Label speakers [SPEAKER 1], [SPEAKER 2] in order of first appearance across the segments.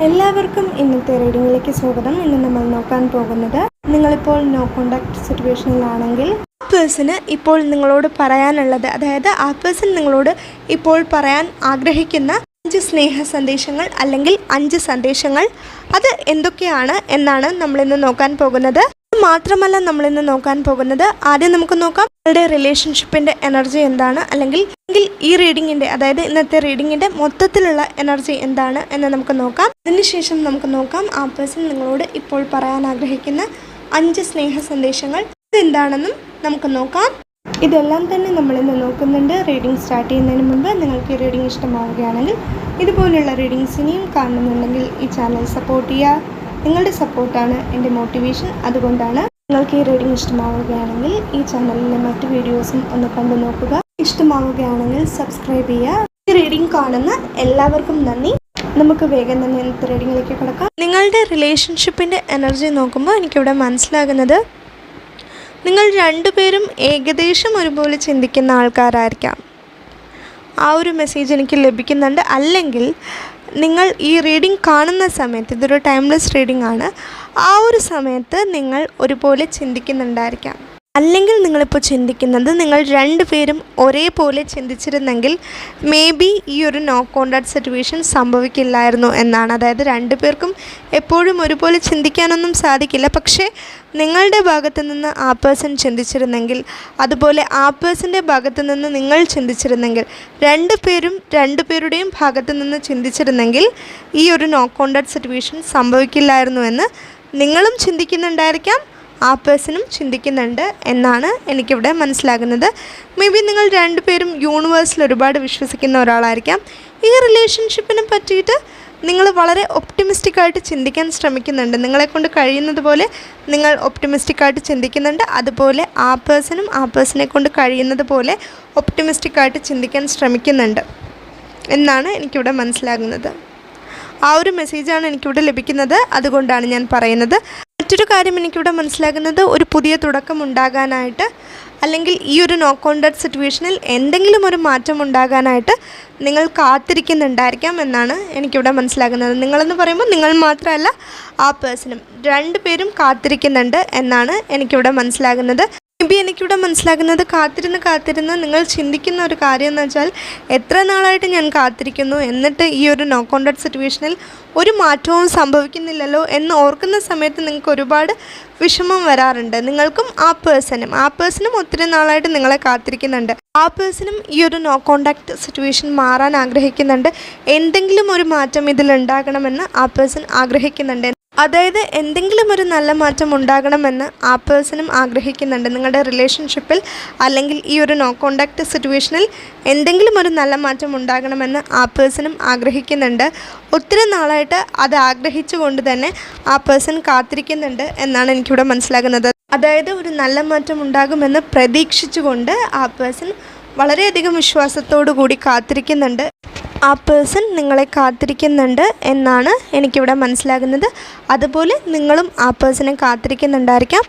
[SPEAKER 1] എല്ലാവർക്കും ഇന്നത്തെ റീഡിങ്ങിലേക്ക് സ്വാഗതം. ഇന്ന് നമ്മൾ നോക്കാൻ പോകുന്നത്, നിങ്ങളിപ്പോൾ നോ കോണ്ടാക്ട് സിറ്റുവേഷനിലാണെങ്കിൽ ആ പേഴ്സണ് ഇപ്പോൾ നിങ്ങളോട് പറയാനുള്ളത്, അതായത് ആ പേഴ്സൺ നിങ്ങളോട് ഇപ്പോൾ പറയാൻ ആഗ്രഹിക്കുന്ന 5 സ്നേഹ സന്ദേശങ്ങൾ അല്ലെങ്കിൽ 5 സന്ദേശങ്ങൾ, അത് എന്തൊക്കെയാണ് എന്നാണ് നമ്മളിന്ന് നോക്കാൻ പോകുന്നത്. മാത്രമല്ല നമ്മളിന്ന് നോക്കാൻ പോകുന്നത്, ആദ്യം നമുക്ക് നോക്കാം നിങ്ങളുടെ റിലേഷൻഷിപ്പിൻ്റെ എനർജി എന്താണ്, അല്ലെങ്കിൽ ഈ റീഡിങ്ങിൻ്റെ, അതായത് ഇന്നത്തെ റീഡിങ്ങിൻ്റെ മൊത്തത്തിലുള്ള എനർജി എന്താണ് എന്ന് നമുക്ക് നോക്കാം. അതിനുശേഷം നമുക്ക് നോക്കാം ആ പേഴ്സൺ നിങ്ങളോട് ഇപ്പോൾ പറയാൻ ആഗ്രഹിക്കുന്ന 5 സ്നേഹ സന്ദേശങ്ങൾ എന്താണെന്നും നമുക്ക് നോക്കാം. ഇതെല്ലാം തന്നെ നമ്മളിന്ന് നോക്കുന്നുണ്ട്. റീഡിംഗ് സ്റ്റാർട്ട് ചെയ്യുന്നതിന് മുമ്പ് നിങ്ങൾക്ക് ഈ റീഡിംഗ് ഇഷ്ടമാവുകയാണെങ്കിൽ, ഇതുപോലുള്ള റീഡിങ്സ് ഇനിയും കാണുന്നുണ്ടെങ്കിൽ ഈ ചാനൽ സപ്പോർട്ട് ചെയ്യുക. നിങ്ങളുടെ സപ്പോർട്ടാണ് എൻ്റെ മോട്ടിവേഷൻ. അതുകൊണ്ടാണ് നിങ്ങൾക്ക് ഈ റീഡിംഗ് ഇഷ്ടമാവുകയാണെങ്കിൽ ഈ ചാനലിലെ മറ്റ് വീഡിയോസും ഒന്ന് കണ്ടു നോക്കുക. ഇഷ്ടമാവുകയാണെങ്കിൽ സബ്സ്ക്രൈബ് ചെയ്യുക. ഈ റീഡിംഗ് കാണുന്ന എല്ലാവർക്കും നന്ദി. നമുക്ക് വേഗം തന്നെ ഇന്നത്തെ റീഡിങ്ങിലേക്ക് കിടക്കാം. നിങ്ങളുടെ റിലേഷൻഷിപ്പിൻ്റെ എനർജി നോക്കുമ്പോൾ എനിക്കിവിടെ മനസ്സിലാകുന്നത്, നിങ്ങൾ രണ്ടുപേരും ഏകദേശം ഒരുപോലെ ചിന്തിക്കുന്ന ആൾക്കാരായിരിക്കാം. ആ ഒരു മെസ്സേജ് എനിക്ക് ലഭിക്കുന്നുണ്ട്. അല്ലെങ്കിൽ നിങ്ങൾ ഈ റീഡിംഗ് കാണുന്ന സമയത്ത്, ഇതൊരു ടൈംലെസ് റീഡിംഗ് ആണ്, ആ ഒരു സമയത്ത് നിങ്ങൾ ഒരുപോലെ ചിന്തിക്കുന്നുണ്ടായിരിക്കാം. അല്ലെങ്കിൽ നിങ്ങളിപ്പോൾ ചിന്തിക്കുന്നത്, നിങ്ങൾ രണ്ടുപേരും ഒരേപോലെ ചിന്തിച്ചിരുന്നെങ്കിൽ മേ ബി ഈ ഒരു നോ കോണ്ടാക്ട് സിറ്റുവേഷൻ സംഭവിക്കില്ലായിരുന്നു എന്നാണ്. അതായത് രണ്ടുപേർക്കും എപ്പോഴും ഒരുപോലെ ചിന്തിക്കാനൊന്നും സാധിക്കില്ല. പക്ഷേ നിങ്ങളുടെ ഭാഗത്തു നിന്ന് ആ പേഴ്സൺ ചിന്തിച്ചിരുന്നെങ്കിൽ, അതുപോലെ ആ പേഴ്സൻ്റെ ഭാഗത്തു നിന്ന് നിങ്ങൾ ചിന്തിച്ചിരുന്നെങ്കിൽ, രണ്ടുപേരുടെയും ഭാഗത്തു നിന്ന് ചിന്തിച്ചിരുന്നെങ്കിൽ ഈ ഒരു നോ കോണ്ടാക്ട് സിറ്റുവേഷൻ സംഭവിക്കില്ലായിരുന്നു എന്ന് നിങ്ങളും ചിന്തിക്കുന്നുണ്ടായിരിക്കാം, ആ പേഴ്സണും ചിന്തിക്കുന്നുണ്ട് എന്നാണ് എനിക്കിവിടെ മനസ്സിലാകുന്നത്. മേ ബി നിങ്ങൾ രണ്ടുപേരും യൂണിവേഴ്സിൽ ഒരുപാട് വിശ്വസിക്കുന്ന ഒരാളായിരിക്കാം. ഈ റിലേഷൻഷിപ്പിനെ പറ്റിയിട്ട് നിങ്ങൾ വളരെ ഒപ്റ്റിമിസ്റ്റിക്കായിട്ട് ചിന്തിക്കാൻ ശ്രമിക്കുന്നുണ്ട്. നിങ്ങളെക്കൊണ്ട് കഴിയുന്നത് പോലെ നിങ്ങൾ ഒപ്റ്റിമിസ്റ്റിക്കായിട്ട് ചിന്തിക്കുന്നുണ്ട്. അതുപോലെ ആ പേഴ്സണും ആ പേഴ്സണെ കൊണ്ട് കഴിയുന്നത് പോലെ ഒപ്റ്റിമിസ്റ്റിക്കായിട്ട് ചിന്തിക്കാൻ ശ്രമിക്കുന്നുണ്ട് എന്നാണ് എനിക്കിവിടെ മനസ്സിലാകുന്നത്. ആ ഒരു മെസ്സേജാണ് എനിക്കിവിടെ ലഭിക്കുന്നത്. അതുകൊണ്ടാണ് ഞാൻ പറയുന്നത്. മറ്റൊരു കാര്യം എനിക്കിവിടെ മനസ്സിലാകുന്നത്, ഒരു പുതിയ തുടക്കം ഉണ്ടാകാനായിട്ട്, അല്ലെങ്കിൽ ഈ ഒരു നോ കോണ്ടാക്ട് സിറ്റുവേഷനിൽ എന്തെങ്കിലും ഒരു മാറ്റം ഉണ്ടാകാനായിട്ട് നിങ്ങൾ കാത്തിരിക്കുന്നുണ്ടായിരിക്കാം എന്നാണ് എനിക്കിവിടെ മനസ്സിലാകുന്നത്. നിങ്ങളെന്ന് പറയുമ്പോൾ നിങ്ങൾ മാത്രമല്ല, ആ പേഴ്സണും, രണ്ടുപേരും കാത്തിരിക്കുന്നുണ്ട് എന്നാണ് എനിക്കിവിടെ മനസ്സിലാകുന്നത്. എനിക്കിവിടെ മനസ്സിലാകുന്നത്, കാത്തിരുന്ന് നിങ്ങൾ ചിന്തിക്കുന്ന ഒരു കാര്യം എന്ന് വെച്ചാൽ, എത്ര നാളായിട്ട് ഞാൻ കാത്തിരിക്കുന്നു, എന്നിട്ട് ഈ ഒരു നോ കോണ്ടാക്ട് സിറ്റുവേഷനിൽ ഒരു മാറ്റവും സംഭവിക്കുന്നില്ലല്ലോ എന്ന് ഓർക്കുന്ന സമയത്ത് നിങ്ങൾക്ക് ഒരുപാട് വിഷമം വരാറുണ്ട്. നിങ്ങൾക്കും ആ പേഴ്സണും ഒത്തിരി നാളായിട്ട് നിങ്ങളെ കാത്തിരിക്കുന്നുണ്ട്. ആ പേഴ്സണും ഈ ഒരു നോ കോണ്ടാക്ട് സിറ്റുവേഷൻ മാറാൻ ആഗ്രഹിക്കുന്നുണ്ട്. എന്തെങ്കിലും ഒരു മാറ്റം ഇതിലുണ്ടാകണമെന്ന് ആ പേഴ്സൺ ആഗ്രഹിക്കുന്നുണ്ട്. അതായത് എന്തെങ്കിലും ഒരു നല്ല മാറ്റം ഉണ്ടാകണമെന്ന് ആ പേഴ്സണും ആഗ്രഹിക്കുന്നുണ്ട്. നിങ്ങളുടെ റിലേഷൻഷിപ്പിൽ അല്ലെങ്കിൽ ഈ ഒരു നോ കോണ്ടാക്ട് സിറ്റുവേഷനിൽ എന്തെങ്കിലും ഒരു നല്ല മാറ്റം ഉണ്ടാകണമെന്ന് ആ പേഴ്സണും ആഗ്രഹിക്കുന്നുണ്ട്. ഒത്തിരി നാളായിട്ട് അത് ആഗ്രഹിച്ചുകൊണ്ട് തന്നെ ആ പേഴ്സൺ കാത്തിരിക്കുന്നുണ്ട് എന്നാണ് എനിക്കിവിടെ മനസ്സിലാകുന്നത്. അതായത് ഒരു നല്ല മാറ്റം ഉണ്ടാകുമെന്ന് പ്രതീക്ഷിച്ചുകൊണ്ട് ആ പേഴ്സൺ വളരെയധികം വിശ്വാസത്തോടു കൂടി കാത്തിരിക്കുന്നുണ്ട്. ആ പേഴ്സൺ നിങ്ങളെ കാത്തിരിക്കുന്നുണ്ട് എന്നാണ് എനിക്കിവിടെ മനസ്സിലാകുന്നത്. അതുപോലെ നിങ്ങളും ആ പേഴ്സണെ കാത്തിരിക്കുന്നുണ്ടായിരിക്കാം.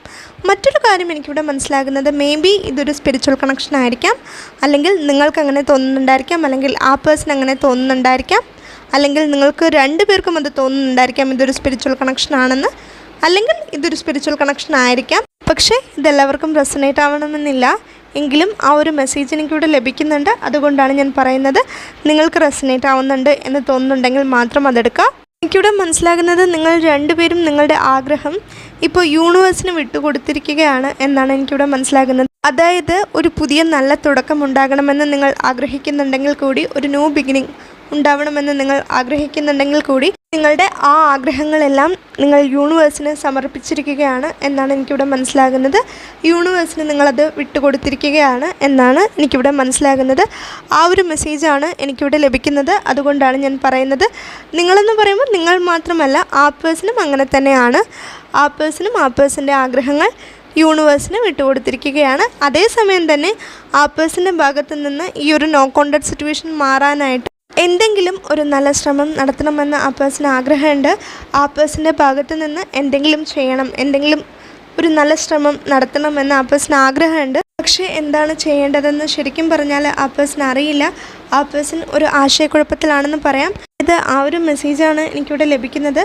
[SPEAKER 1] മറ്റൊരു കാര്യം എനിക്കിവിടെ മനസ്സിലാകുന്നത്, മേ ബി ഇതൊരു സ്പിരിച്വൽ കണക്ഷൻ ആയിരിക്കാം. അല്ലെങ്കിൽ നിങ്ങൾക്ക് അങ്ങനെ തോന്നുന്നുണ്ടായിരിക്കാം, അല്ലെങ്കിൽ ആ പേഴ്സൺ അങ്ങനെ തോന്നുന്നുണ്ടായിരിക്കാം, അല്ലെങ്കിൽ നിങ്ങൾക്ക് രണ്ടുപേർക്കും അത് തോന്നുന്നുണ്ടായിരിക്കാം ഇതൊരു സ്പിരിച്വൽ കണക്ഷൻ ആണെന്ന്, അല്ലെങ്കിൽ ഇതൊരു സ്പിരിച്വൽ കണക്ഷൻ ആയിരിക്കാം. പക്ഷേ ഇതെല്ലാവർക്കും റെസൊനേറ്റ് ആവണമെന്നില്ല. എങ്കിലും ആ ഒരു മെസ്സേജ് എനിക്കിവിടെ ലഭിക്കുന്നുണ്ട്. അതുകൊണ്ടാണ് ഞാൻ പറയുന്നത്, നിങ്ങൾക്ക് റെസൊനേറ്റ് ആവുന്നുണ്ട് എന്ന് തോന്നുന്നുണ്ടെങ്കിൽ മാത്രം അതെടുക്കുക. എനിക്കിവിടെ മനസ്സിലാകുന്നത്, നിങ്ങൾ രണ്ടുപേരും നിങ്ങളുടെ ആഗ്രഹം ഇപ്പോൾ യൂണിവേഴ്സിന് വിട്ടുകൊടുത്തിരിക്കുകയാണ് എന്നാണ് എനിക്കിവിടെ മനസ്സിലാകുന്നത്. അതായത് ഒരു പുതിയ നല്ല തുടക്കം ഉണ്ടാകണമെന്ന് നിങ്ങൾ ആഗ്രഹിക്കുന്നുണ്ടെങ്കിൽ കൂടി, ഒരു ന്യൂ ബിഗിനിങ് ഉണ്ടാവണമെന്ന് നിങ്ങൾ ആഗ്രഹിക്കുന്നുണ്ടെങ്കിൽ കൂടി, നിങ്ങളുടെ ആ ആഗ്രഹങ്ങളെല്ലാം നിങ്ങൾ യൂണിവേഴ്സിന് സമർപ്പിച്ചിരിക്കുകയാണ് എന്നാണ് എനിക്കിവിടെ മനസ്സിലാകുന്നത്. യൂണിവേഴ്സിന് നിങ്ങളത് വിട്ടുകൊടുത്തിരിക്കുകയാണ് എന്നാണ് എനിക്കിവിടെ മനസ്സിലാകുന്നത്. ആ ഒരു മെസ്സേജാണ് എനിക്കിവിടെ ലഭിക്കുന്നത്. അതുകൊണ്ടാണ് ഞാൻ പറയുന്നത്, നിങ്ങളെന്ന് പറയുമ്പോൾ നിങ്ങൾ മാത്രമല്ല, ആ പേഴ്സണും അങ്ങനെ തന്നെയാണ്. ആ പേഴ്സണും ആ പേഴ്സൻ്റെ ആഗ്രഹങ്ങൾ യൂണിവേഴ്സിന് വിട്ടുകൊടുത്തിരിക്കുകയാണ്. അതേസമയം തന്നെ ആ പേഴ്സൻ്റെ ഭാഗത്തു നിന്ന് ഈ ഒരു നോ കോണ്ടാക്ട് സിറ്റുവേഷൻ മാറാനായിട്ട് എന്തെങ്കിലും ഒരു നല്ല ശ്രമം നടത്തണമെന്ന് ആ പേഴ്സൺ ആഗ്രഹമുണ്ട്. ആ പേഴ്സൻ്റെ ഭാഗത്തു നിന്ന് എന്തെങ്കിലും ചെയ്യണം, എന്തെങ്കിലും ഒരു നല്ല ശ്രമം നടത്തണമെന്ന് ആ പേഴ്സൺ ആഗ്രഹമുണ്ട്. പക്ഷേ എന്താണ് ചെയ്യേണ്ടതെന്ന് ശരിക്കും പറഞ്ഞാൽ ആ പേഴ്സൺ അറിയില്ല. ആ പേഴ്സൺ ഒരു ആശയക്കുഴപ്പത്തിലാണെന്ന് പറയാം. ഇത് ആ ഒരു മെസ്സേജാണ് എനിക്കിവിടെ ലഭിക്കുന്നത്.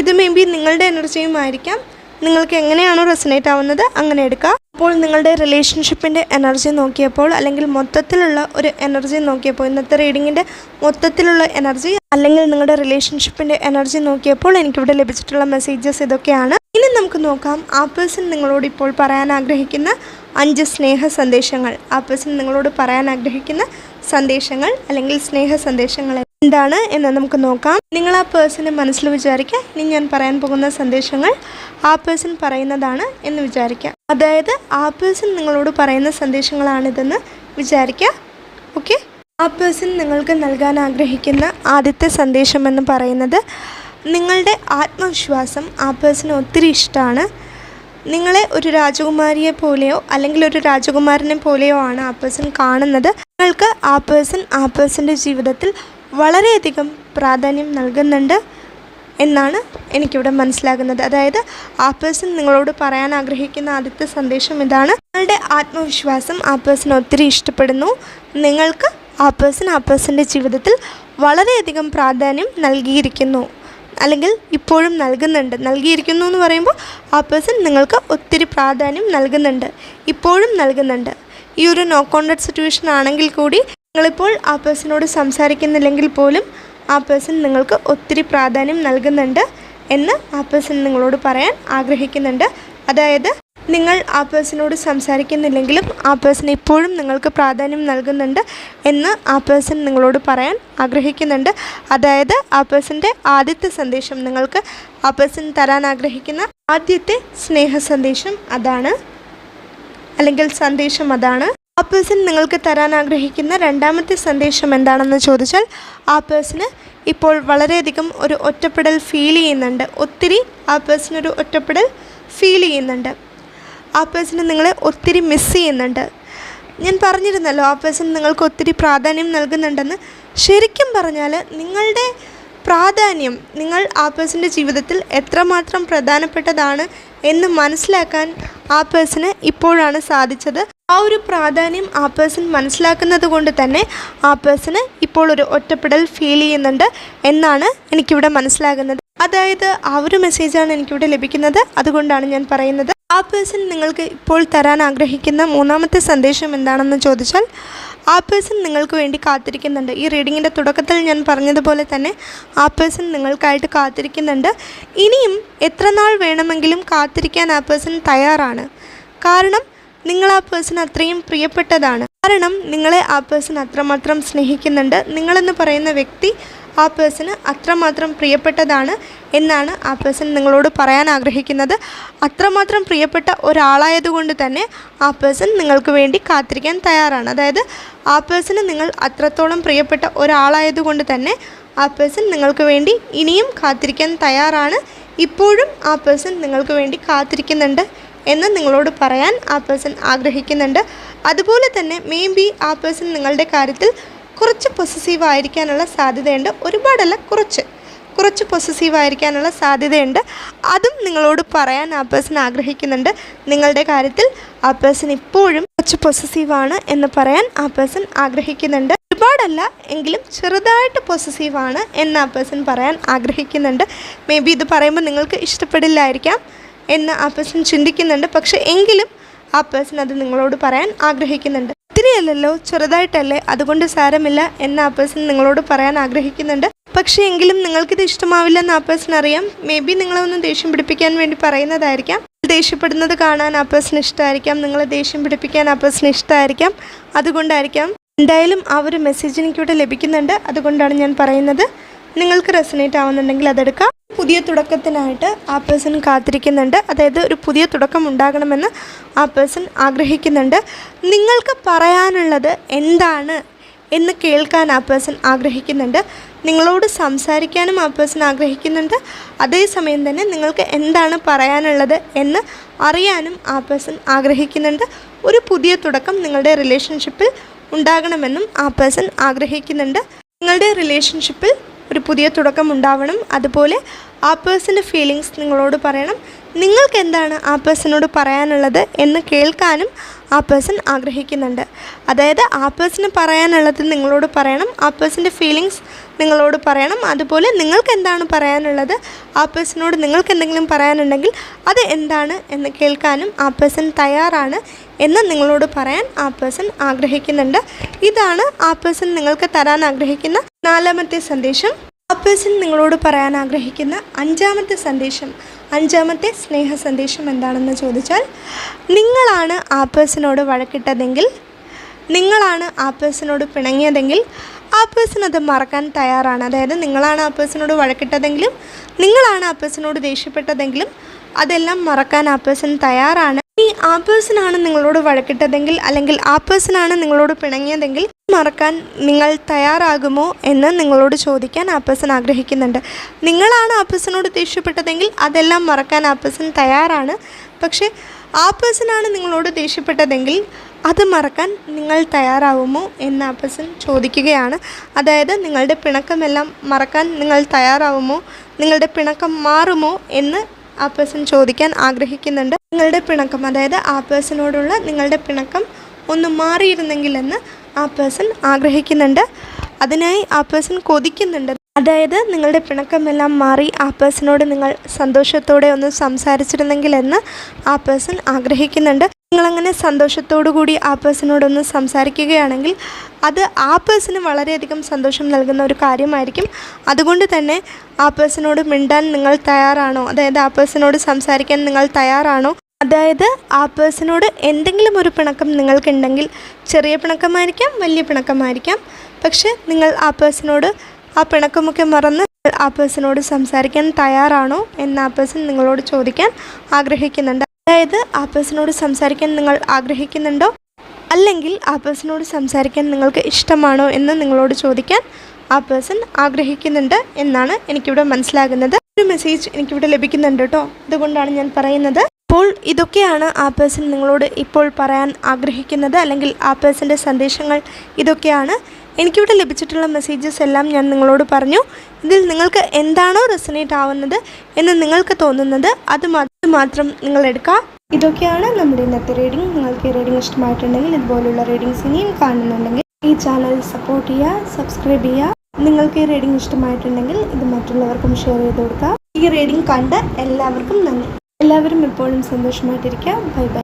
[SPEAKER 1] ഇത് മേ ബി നിങ്ങളുടെ എനർജിയും ആയിരിക്കാം. നിങ്ങൾക്ക് എങ്ങനെയാണോ റെസനേറ്റ് ആവുന്നത് അങ്ങനെ എടുക്കാം. അപ്പോൾ നിങ്ങളുടെ റിലേഷൻഷിപ്പിൻ്റെ എനർജി നോക്കിയപ്പോൾ, അല്ലെങ്കിൽ മൊത്തത്തിലുള്ള ഒരു എനർജി നോക്കിയപ്പോൾ, ഇന്നത്തെ റീഡിങ്ങിൻ്റെ മൊത്തത്തിലുള്ള എനർജി അല്ലെങ്കിൽ നിങ്ങളുടെ റിലേഷൻഷിപ്പിൻ്റെ എനർജി നോക്കിയപ്പോൾ എനിക്കിവിടെ ലഭിച്ചിട്ടുള്ള മെസ്സേജസ് ഇതൊക്കെയാണ്. ഇനി നമുക്ക് നോക്കാം ആ പേഴ്സൺ നിങ്ങളോട് ഇപ്പോൾ പറയാൻ ആഗ്രഹിക്കുന്ന 5 സ്നേഹ സന്ദേശങ്ങൾ. ആ പേഴ്സൺ നിങ്ങളോട് പറയാൻ ആഗ്രഹിക്കുന്ന സന്ദേശങ്ങൾ അല്ലെങ്കിൽ സ്നേഹ സന്ദേശങ്ങൾ എന്താണ് എന്ന് നമുക്ക് നോക്കാം. നിങ്ങൾ ആ പേഴ്സണെ മനസ്സിൽ വിചാരിക്കുക. ഇനി ഞാൻ പറയാൻ പോകുന്ന സന്ദേശങ്ങൾ ആ പേഴ്സൺ പറയുന്നതാണ് എന്ന് വിചാരിക്കുക. അതായത് ആ പേഴ്സൺ നിങ്ങളോട് പറയുന്ന സന്ദേശങ്ങളാണിതെന്ന് വിചാരിക്കുക. ഓക്കെ, ആ പേഴ്സൺ നിങ്ങൾക്ക് നൽകാൻ ആഗ്രഹിക്കുന്ന ആദ്യത്തെ സന്ദേശം എന്ന് പറയുന്നത്, നിങ്ങളുടെ ആത്മവിശ്വാസം ആ പേഴ്സണ് ഒത്തിരി ഇഷ്ടമാണ്. നിങ്ങളെ ഒരു രാജകുമാരിയെ പോലെയോ അല്ലെങ്കിൽ ഒരു രാജകുമാരനെ പോലെയോ ആണ് ആ പേഴ്സൺ കാണുന്നത്. നിങ്ങൾക്ക് ആ പേഴ്സൻ്റെ ജീവിതത്തിൽ വളരെയധികം പ്രാധാന്യം നൽകുന്നുണ്ട് എന്നാണ് എനിക്കിവിടെ മനസ്സിലാകുന്നത്. അതായത് ആ പേഴ്സൺ നിങ്ങളോട് പറയാൻ ആഗ്രഹിക്കുന്ന ആദ്യത്തെ സന്ദേശം ഇതാണ്. നിങ്ങളുടെ ആത്മവിശ്വാസം ആ പേഴ്സൺ ഒത്തിരി ഇഷ്ടപ്പെടുന്നു. നിങ്ങൾക്ക് ആ പേഴ്സൻ്റെ ജീവിതത്തിൽ വളരെയധികം പ്രാധാന്യം നൽകിയിരിക്കുന്നു, അല്ലെങ്കിൽ ഇപ്പോഴും നൽകിയിരിക്കുന്നു എന്ന് പറയുമ്പോൾ ആ പേഴ്സൺ നിങ്ങൾക്ക് ഒത്തിരി പ്രാധാന്യം നൽകുന്നുണ്ട്, ഇപ്പോഴും നൽകുന്നുണ്ട്. ഈ ഒരു നോ കോൺടാക്ട് സിറ്റുവേഷൻ ആണെങ്കിൽ കൂടി നിങ്ങളിപ്പോൾ ആ പേഴ്സണോട് സംസാരിക്കുന്നില്ലെങ്കിൽ പോലും ആ പേഴ്സൺ നിങ്ങൾക്ക് ഒത്തിരി പ്രാധാന്യം നൽകുന്നുണ്ട് എന്ന് ആ പേഴ്സൺ നിങ്ങളോട് പറയാൻ ആഗ്രഹിക്കുന്നുണ്ട്. അതായത് നിങ്ങൾ ആ പേഴ്സണോട് സംസാരിക്കുന്നില്ലെങ്കിലും ആ പേഴ്സൺ ഇപ്പോഴും നിങ്ങൾക്ക് പ്രാധാന്യം നൽകുന്നുണ്ട് എന്ന് ആ പേഴ്സൺ നിങ്ങളോട് പറയാൻ ആഗ്രഹിക്കുന്നുണ്ട്. അതായത് ആ പേഴ്സൻ്റെ ആദ്യത്തെ സന്ദേശം, നിങ്ങൾക്ക് ആ പേഴ്സൺ തരാൻ ആഗ്രഹിക്കുന്ന ആദ്യത്തെ സ്നേഹ സന്ദേശം അതാണ്, അല്ലെങ്കിൽ സന്ദേശം അതാണ്. ആ പേഴ്സൺ നിങ്ങൾക്ക് തരാൻ ആഗ്രഹിക്കുന്ന രണ്ടാമത്തെ സന്ദേശം എന്താണെന്ന് ചോദിച്ചാൽ, ആ പേഴ്സണ് ഇപ്പോൾ വളരെയധികം ഒരു ഒറ്റപ്പെടൽ ഫീൽ ചെയ്യുന്നുണ്ട്. ഒത്തിരി ആ പേഴ്സണൊരു ഒറ്റപ്പെടൽ ഫീൽ ചെയ്യുന്നുണ്ട്. ആ പേഴ്സണ് നിങ്ങളെ ഒത്തിരി മിസ് ചെയ്യുന്നുണ്ട്. ഞാൻ പറഞ്ഞിരുന്നല്ലോ ആ പേഴ്സൺ നിങ്ങൾക്ക് ഒത്തിരി പ്രാധാന്യം നൽകുന്നുണ്ടെന്ന്. ശരിക്കും പറഞ്ഞാൽ നിങ്ങളുടെ പ്രാധാന്യം, നിങ്ങൾ ആ പേഴ്സൻ്റെ ജീവിതത്തിൽ എത്രമാത്രം പ്രധാനപ്പെട്ടതാണ് എന്ന് മനസ്സിലാക്കാൻ ആ പേഴ്സണ് ഇപ്പോഴാണ് സാധിച്ചത്. ആ ഒരു പ്രാധാന്യം ആ പേഴ്സൺ മനസ്സിലാക്കുന്നത് കൊണ്ട് തന്നെ ആ പേഴ്സണ് ഇപ്പോൾ ഒരു ഒറ്റപ്പെടൽ ഫീൽ ചെയ്യുന്നുണ്ട് എന്നാണ് എനിക്കിവിടെ മനസ്സിലാകുന്നത്. അതായത് ആ ഒരു മെസ്സേജാണ് എനിക്കിവിടെ ലഭിക്കുന്നത്. അതുകൊണ്ടാണ് ഞാൻ പറയുന്നത്. ആ പേഴ്സൺ നിങ്ങൾക്ക് ഇപ്പോൾ തരാൻ ആഗ്രഹിക്കുന്ന മൂന്നാമത്തെ സന്ദേശം എന്താണെന്ന് ചോദിച്ചാൽ, ആ പേഴ്സൺ നിങ്ങൾക്ക് വേണ്ടി കാത്തിരിക്കുന്നുണ്ട്. ഈ റീഡിങ്ങിൻ്റെ തുടക്കത്തിൽ ഞാൻ പറഞ്ഞതുപോലെ തന്നെ ആ പേഴ്സൺ നിങ്ങൾക്കായിട്ട് കാത്തിരിക്കുന്നുണ്ട്. ഇനിയും എത്ര നാൾ വേണമെങ്കിലും കാത്തിരിക്കാൻ ആ പേഴ്സൺ തയ്യാറാണ്. കാരണം നിങ്ങൾ ആ പേഴ്സൺ അത്രയും പ്രിയപ്പെട്ടതാണ്. കാരണം നിങ്ങളെ ആ പേഴ്സൺ അത്രമാത്രം സ്നേഹിക്കുന്നുണ്ട്. നിങ്ങളെന്ന് പറയുന്ന വ്യക്തി ആ പേഴ്സണ് അത്രമാത്രം പ്രിയപ്പെട്ടതാണ് എന്നാണ് ആ പേഴ്സൺ നിങ്ങളോട് പറയാൻ ആഗ്രഹിക്കുന്നത്. അത്രമാത്രം പ്രിയപ്പെട്ട ഒരാളായതുകൊണ്ട് തന്നെ ആ പേഴ്സൺ നിങ്ങൾക്ക് വേണ്ടി കാത്തിരിക്കാൻ തയ്യാറാണ്. അതായത് ആ പേഴ്സണ് നിങ്ങൾ അത്രത്തോളം പ്രിയപ്പെട്ട ഒരാളായതുകൊണ്ട് തന്നെ ആ പേഴ്സൺ നിങ്ങൾക്ക് വേണ്ടി ഇനിയും കാത്തിരിക്കാൻ തയ്യാറാണ്. ഇപ്പോഴും ആ പേഴ്സൺ നിങ്ങൾക്ക് വേണ്ടി കാത്തിരിക്കുന്നുണ്ട് എന്ന് നിങ്ങളോട് പറയാൻ ആ പേഴ്സൺ ആഗ്രഹിക്കുന്നുണ്ട്. അതുപോലെ തന്നെ മേ ബി ആ പേഴ്സൺ നിങ്ങളുടെ കാര്യത്തിൽ കുറച്ച് പൊസസീവ് ആയിരിക്കാനുള്ള സാധ്യതയുണ്ട്. ഒരുപാടല്ല, കുറച്ച് പൊസസീവ് ആയിരിക്കാനുള്ള സാധ്യതയുണ്ട്. അതും നിങ്ങളോട് പറയാൻ ആ പേഴ്സൺ ആഗ്രഹിക്കുന്നുണ്ട്. നിങ്ങളുടെ കാര്യത്തിൽ ആ പേഴ്സൺ ഇപ്പോഴും കുറച്ച് പൊസസീവാണ് എന്ന് പറയാൻ ആ പേഴ്സൺ ആഗ്രഹിക്കുന്നുണ്ട്. ഒരുപാടല്ല എങ്കിലും ചെറുതായിട്ട് പൊസസീവാണ് എന്ന് ആ പേഴ്സൺ പറയാൻ ആഗ്രഹിക്കുന്നുണ്ട്. മേ ബി ഇത് പറയുമ്പോൾ നിങ്ങൾക്ക് ഇഷ്ടപ്പെടില്ലായിരിക്കാം എന്ന് ആ പേഴ്സൺ ചിന്തിക്കുന്നുണ്ട്. പക്ഷേ എങ്കിലും ആ പേഴ്സൺ അത് നിങ്ങളോട് പറയാൻ ആഗ്രഹിക്കുന്നുണ്ട്. ഒത്തിരിയല്ലല്ലോ, ചെറുതായിട്ടല്ലേ, അതുകൊണ്ട് സാരമില്ല എന്ന് ആ പേഴ്സൺ നിങ്ങളോട് പറയാൻ ആഗ്രഹിക്കുന്നുണ്ട്. പക്ഷേ എങ്കിലും നിങ്ങൾക്കിത് ഇഷ്ടമാവില്ലെന്ന് ആ പേഴ്സൺ അറിയാം. മേ ബി നിങ്ങളൊന്ന് ദേഷ്യം പിടിപ്പിക്കാൻ വേണ്ടി പറയുന്നതായിരിക്കാം. ദേഷ്യപ്പെടുന്നത് കാണാൻ ആ പേഴ്സൺ ഇഷ്ടമായിരിക്കാം. നിങ്ങളെ ദേഷ്യം പിടിപ്പിക്കാൻ ആ പേഴ്സൺ ഇഷ്ടമായിരിക്കാം. അതുകൊണ്ടായിരിക്കാം. എന്തായാലും ആ ഒരു മെസ്സേജ് എനിക്കിവിടെ ലഭിക്കുന്നുണ്ട്. അതുകൊണ്ടാണ് ഞാൻ പറയുന്നത്. നിങ്ങൾക്ക് റെസനേറ്റ് ആവുന്നുണ്ടെങ്കിൽ അതെടുക്കാം. പുതിയ തുടക്കത്തിനായിട്ട് ആ പേഴ്സൺ കാത്തിരിക്കുന്നുണ്ട്. അതായത് ഒരു പുതിയ തുടക്കം ഉണ്ടാകണമെന്ന് ആ പേഴ്സൺ ആഗ്രഹിക്കുന്നുണ്ട്. നിങ്ങൾക്ക് പറയാനുള്ളത് എന്താണ് എന്ന് കേൾക്കാൻ ആ പേഴ്സൺ ആഗ്രഹിക്കുന്നുണ്ട്. നിങ്ങളോട് സംസാരിക്കാനും ആ പേഴ്സൺ ആഗ്രഹിക്കുന്നുണ്ട്. അതേസമയം തന്നെ നിങ്ങൾക്ക് എന്താണ് പറയാനുള്ളത് എന്ന് അറിയാനും ആ പേഴ്സൺ ആഗ്രഹിക്കുന്നുണ്ട്. ഒരു പുതിയ തുടക്കം നിങ്ങളുടെ റിലേഷൻഷിപ്പിൽ ഉണ്ടാകണമെന്നും ആ പേഴ്സൺ ആഗ്രഹിക്കുന്നുണ്ട്. നിങ്ങളുടെ റിലേഷൻഷിപ്പിൽ ഒരു പുതിയ തുടക്കം ഉണ്ടാവണം. അതുപോലെ ആ പേഴ്സൻ്റെ ഫീലിങ്സ് നിങ്ങളോട് പറയണം. നിങ്ങൾക്ക് എന്താണ് ആ പേഴ്സണോട് പറയാനുള്ളത് എന്ന് കേൾക്കാനും ആ പേഴ്സൺ ആഗ്രഹിക്കുന്നുണ്ട്. അതായത് ആ പേഴ്സണ് പറയാനുള്ളത് നിങ്ങളോട് പറയണം, ആ പേഴ്സൻ്റെ ഫീലിങ്സ് നിങ്ങളോട് പറയണം. അതുപോലെ നിങ്ങൾക്ക് എന്താണ് പറയാനുള്ളത്, ആ പേഴ്സണോട് നിങ്ങൾക്ക് എന്തെങ്കിലും പറയാനുണ്ടെങ്കിൽ അത് എന്താണ് എന്ന് കേൾക്കാനും ആ പേഴ്സൺ തയ്യാറാണ് എന്ന് നിങ്ങളോട് പറയാൻ ആ പേഴ്സൺ ആഗ്രഹിക്കുന്നുണ്ട്. ഇതാണ് ആ പേഴ്സൺ നിങ്ങൾക്ക് തരാൻ ആഗ്രഹിക്കുന്ന 4ാമത്തെ സന്ദേശം. ആ പേഴ്സൺ നിങ്ങളോട് പറയാൻ ആഗ്രഹിക്കുന്ന 5ാമത്തെ സന്ദേശം, 5ാമത്തെ സ്നേഹ സന്ദേശം എന്താണെന്ന് ചോദിച്ചാൽ, നിങ്ങളാണ് ആ പേഴ്സണോട് വഴക്കിട്ടതെങ്കിൽ, നിങ്ങളാണ് ആ പേഴ്സണോട് പിണങ്ങിയതെങ്കിൽ ആ പേഴ്സൺ അത് മറക്കാൻ തയ്യാറാണ്. അതായത് നിങ്ങളാണ് ആ പേഴ്സണോട് വഴക്കിട്ടതെങ്കിലും, നിങ്ങളാണ് ആ പേഴ്സണോട് ദേഷ്യപ്പെട്ടതെങ്കിലും അതെല്ലാം മറക്കാൻ ആ പേഴ്സൺ തയ്യാറാണ്. ഇനി ആ പേഴ്സണാണ് നിങ്ങളോട് വഴക്കിട്ടതെങ്കിൽ അല്ലെങ്കിൽ ആ പേഴ്സണാണ് നിങ്ങളോട് പിണങ്ങിയതെങ്കിൽ മറക്കാൻ നിങ്ങൾ തയ്യാറാകുമോ എന്ന് നിങ്ങളോട് ചോദിക്കാൻ ആ പേഴ്സൺ ആഗ്രഹിക്കുന്നുണ്ട്. നിങ്ങളാണ് ആ പേഴ്സണോട് ദേഷ്യപ്പെട്ടതെങ്കിൽ അതെല്ലാം മറക്കാൻ ആ പേഴ്സൺ തയ്യാറാണ്. പക്ഷേ ആ പേഴ്സണാണ് നിങ്ങളോട് ദേഷ്യപ്പെട്ടതെങ്കിൽ അത് മറക്കാൻ നിങ്ങൾ തയ്യാറാവുമോ എന്ന് ആ പേഴ്സൺ ചോദിക്കുകയാണ്. അതായത് നിങ്ങളുടെ പിണക്കമെല്ലാം മറക്കാൻ നിങ്ങൾ തയ്യാറാവുമോ, നിങ്ങളുടെ പിണക്കം മാറുമോ എന്ന് ആ പേഴ്സൺ ചോദിക്കാൻ ആഗ്രഹിക്കുന്നുണ്ട്. നിങ്ങളുടെ പിണക്കം, അതായത് ആ പേഴ്സണോടുള്ള നിങ്ങളുടെ പിണക്കം ഒന്ന് മാറിയിരുന്നെങ്കിലെന്ന് ആ പേഴ്സൺ ആഗ്രഹിക്കുന്നുണ്ട്. അതിനായി ആ പേഴ്സൺ കൊതിക്കുന്നുണ്ട്. അതായത് നിങ്ങളുടെ പിണക്കമെല്ലാം മാറി ആ പേഴ്സണോട് നിങ്ങൾ സന്തോഷത്തോടെ ഒന്ന് സംസാരിച്ചിരുന്നെങ്കിലെന്ന് ആ പേഴ്സൺ ആഗ്രഹിക്കുന്നുണ്ട്. നിങ്ങളങ്ങനെ സന്തോഷത്തോടു കൂടി ആ പേഴ്സണോടൊന്ന് സംസാരിക്കുകയാണെങ്കിൽ അത് ആ പേഴ്സണ് വളരെയധികം സന്തോഷം നൽകുന്ന ഒരു കാര്യമായിരിക്കും. അതുകൊണ്ട് തന്നെ ആ പേഴ്സണോട് മിണ്ടാൻ നിങ്ങൾ തയ്യാറാണോ, അതായത് ആ പേഴ്സണോട് സംസാരിക്കാൻ നിങ്ങൾ തയ്യാറാണോ? അതായത് ആ പേഴ്സണോട് എന്തെങ്കിലും ഒരു പിണക്കം നിങ്ങൾക്കുണ്ടെങ്കിൽ, ചെറിയ പിണക്കമായിരിക്കാം, വലിയ പിണക്കമായിരിക്കാം, പക്ഷേ നിങ്ങൾ ആ പേഴ്സണോട് ആ പിണക്കമൊക്കെ മറന്ന് ആ പേഴ്സണോട് സംസാരിക്കാൻ തയ്യാറാണോ എന്ന് ആ പേഴ്സൺ നിങ്ങളോട് ചോദിക്കാൻ ആഗ്രഹിക്കുന്നുണ്ട്. അതായത് ആ പേഴ്സണോട് സംസാരിക്കാൻ നിങ്ങൾ ആഗ്രഹിക്കുന്നുണ്ടോ, അല്ലെങ്കിൽ ആ പേഴ്സണോട് സംസാരിക്കാൻ നിങ്ങൾക്ക് ഇഷ്ടമാണോ എന്ന് നിങ്ങളോട് ചോദിക്കാൻ ആ പേഴ്സൺ ആഗ്രഹിക്കുന്നുണ്ട് എന്നാണ് എനിക്കിവിടെ മനസ്സിലാകുന്നത്. ഒരു മെസ്സേജ് എനിക്കിവിടെ ലഭിക്കുന്നുണ്ട് കേട്ടോ, അതുകൊണ്ടാണ് ഞാൻ പറയുന്നത്. അപ്പോൾ ഇതൊക്കെയാണ് ആ പേഴ്സൺ നിങ്ങളോട് ഇപ്പോൾ പറയാൻ ആഗ്രഹിക്കുന്നത്, അല്ലെങ്കിൽ ആ പേഴ്സൻ്റെ സന്ദേശങ്ങൾ ഇതൊക്കെയാണ്. എനിക്കിവിടെ ലഭിച്ചിട്ടുള്ള മെസ്സേജസ് എല്ലാം ഞാൻ നിങ്ങളോട് പറഞ്ഞു. ഇതിൽ നിങ്ങൾക്ക് എന്താണോ റെസനേറ്റ് ആവുന്നത് എന്ന് നിങ്ങൾക്ക് തോന്നുന്നത് അത് മാത്രം നിങ്ങൾ എടുക്കുക. ഇതൊക്കെയാണ് നമ്മുടെ ഇന്നത്തെ റീഡിംഗ്. നിങ്ങൾക്ക് ഈ റീഡിംഗ് ഇഷ്ടമായിട്ടുണ്ടെങ്കിൽ, ഇതുപോലുള്ള റീഡിങ്സ് ഇനിയും കാണുന്നുണ്ടെങ്കിൽ ഈ ചാനൽ സപ്പോർട്ട് ചെയ്യുക, സബ്സ്ക്രൈബ് ചെയ്യുക. നിങ്ങൾക്ക് ഈ റീഡിംഗ് ഇഷ്ടമായിട്ടുണ്ടെങ്കിൽ ഇത് മറ്റുള്ളവർക്കും ഷെയർ ചെയ്ത് കൊടുക്കുക. ഈ റീഡിംഗ് കണ്ട എല്ലാവർക്കും നന്ദി. എല്ലാവരും എപ്പോഴും സന്തോഷമായിട്ടിരിക്കുക. Bye bye.